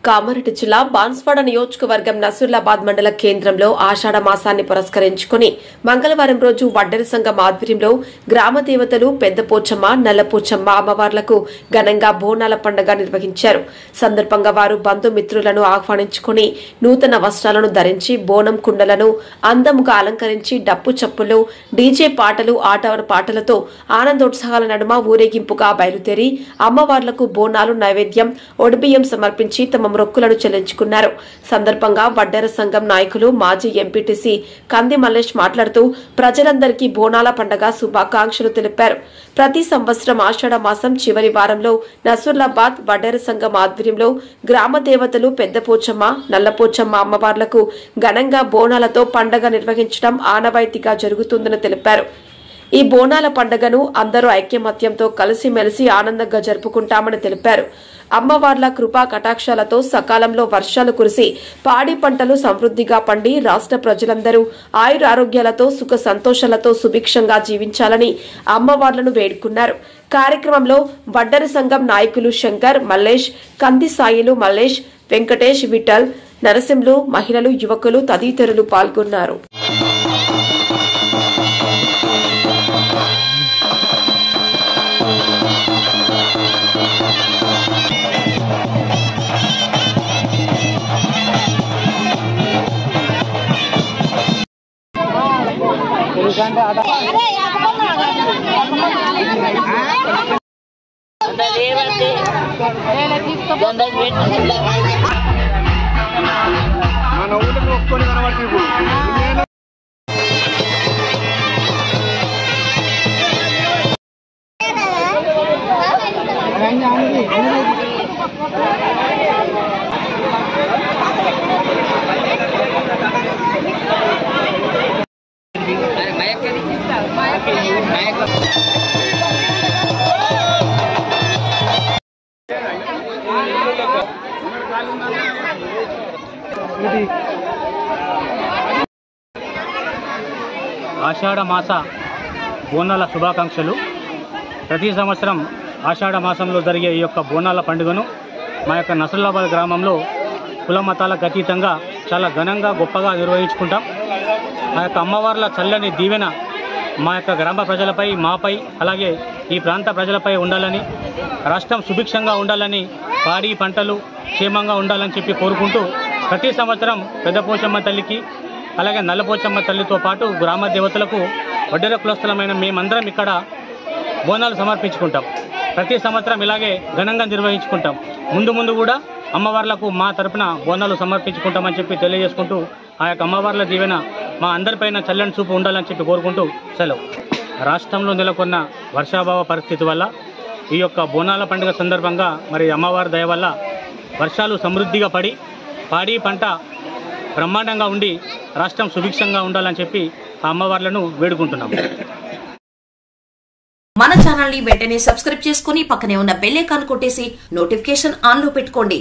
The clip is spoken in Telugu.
కామారెడ్డి జిల్లా బాన్స్వాడ నియోజకవర్గం నసూర్లాబాద్ మండల కేంద్రంలో ఆషాఢ మాసాన్ని పురస్కరించుకుని మంగళవారం రోజు వడ్డెర సంఘం ఆధ్వర్యంలో గ్రామ దేవతలు పెద్దపోచమ్మ, నల్లపోచమ్మ అమ్మవార్లకు ఘనంగా బోనాల పండుగ నిర్వహించారు. సందర్భంగా వారు బంధుమిత్రులను ఆహ్వానించుకుని నూతన వస్త్రాలను ధరించి బోనం కుండలను అందముగా అలంకరించి డప్పు చప్పులు, డీజే పాటలు, ఆట పాటలతో ఆనందోత్సాహాల నడుమ ఊరేగింపుగా బయలుదేరి అమ్మవార్లకు బోనాలు, నైవేద్యం, ఒడిబియ్యం సమర్పించి తమ మొక్కులను చెల్లించుకున్నారు. సందర్భంగా వడ్డెర సంఘం నాయకులు మాజీ ఎంపీటీసీ కంది మల్లేష్ మాట్లాడుతూ ప్రజలందరికీ బోనాల పండుగ శుభాకాంక్షలు తెలిపారు. ప్రతి సంవత్సరం ఆషాఢ మాసం చివరి వారంలో నసూర్లాబాద్ వడ్డెర సంఘం ఆధ్వర్యంలో గ్రామ దేవతలు పెద్దపోచమ్మ, నల్లపోచమ్మ అమ్మవార్లకు ఘనంగా బోనాలతో పండుగ నిర్వహించడం ఆనవాయితీగా జరుగుతుందని తెలిపారు. ఈ బోనాల పండుగను అందరూ ఐక్యమత్యంతో కలిసిమెలిసి ఆనందంగా జరుపుకుంటామని తెలిపారు. అమ్మవార్ల కృపా కటాక్షాలతో సకాలంలో వర్షాలు కురిసి పాడి పంటలు సమృద్ధిగా పండి రాష్ట్ర ప్రజలందరూ ఆయురారోగ్యాలతో సుఖ సంతోషాలతో సుభిక్షంగా జీవించాలని అమ్మవార్లను వేడుకున్నారు. కార్యక్రమంలో వడ్డెర సంఘం నాయకులు శంకర్, మల్లేష్, కంది సాయిలు, మల్లేష్, వెంకటేష్, విఠల్, నరసింహులు, మహిళలు, యువకులు తదితరులు పాల్గొన్నారు. ఆషాఢ మాస బోనాల శుభాకాంక్షలు. ప్రతి సంవత్సరం ఆషాఢ మాసంలో జరిగే ఈ యొక్క బోనాల పండుగను మా యొక్క నసూర్లాబాద్ గ్రామంలో కుల మతాలకు అతీతంగా చాలా ఘనంగా గొప్పగా నిర్వహించుకుంటాం. ఆ యొక్క అమ్మవార్ల చల్లని దీవెన మా యొక్క గ్రామ ప్రజలపై, మాపై, అలాగే ఈ ప్రాంత ప్రజలపై ఉండాలని, రాష్ట్రం సుభిక్షంగా ఉండాలని, పాడి పంటలు క్షేమంగా ఉండాలని చెప్పి కోరుకుంటూ ప్రతి సంవత్సరం పెద్దపోచమ్మ తల్లికి, అలాగే నల్లపోచమ్మ తల్లితో పాటు గ్రామ దేవతలకు వడ్డెర కులస్థలమైన మేమందరం ఇక్కడ బోనాలు సమర్పించుకుంటాం. ప్రతి సంవత్సరం ఇలాగే ఘనంగా నిర్వహించుకుంటాం. ముందు కూడా అమ్మవార్లకు మా తరపున బోనాలు సమర్పించుకుంటామని చెప్పి తెలియజేసుకుంటూ ఆ యొక్క అమ్మవార్ల దీవెన మా అందరిపైన చల్లని చూపు ఉండాలని చెప్పి కోరుకుంటూ సెలవు. రాష్ట్రంలో నెలకొన్న వర్షాభావ పరిస్థితి వల్ల ఈ యొక్క బోనాల పండుగ సందర్భంగా మరి అమ్మవారి దయ వల్ల వర్షాలు సమృద్ధిగా పడి పాడి పంట బ్రహ్మాండంగా ఉండి రాష్ట్రం సుభిక్షంగా ఉండాలని చెప్పి ఆ అమ్మవార్లను వేడుకుంటున్నాం. మన ఛానల్ ని వెంటనే సబ్స్క్రైబ్ చేసుకుని పక్కనే ఉన్న బెల్ ఐకాన్ కొట్టేసి నోటిఫికేషన్ ఆన్ లో పెట్టుకోండి.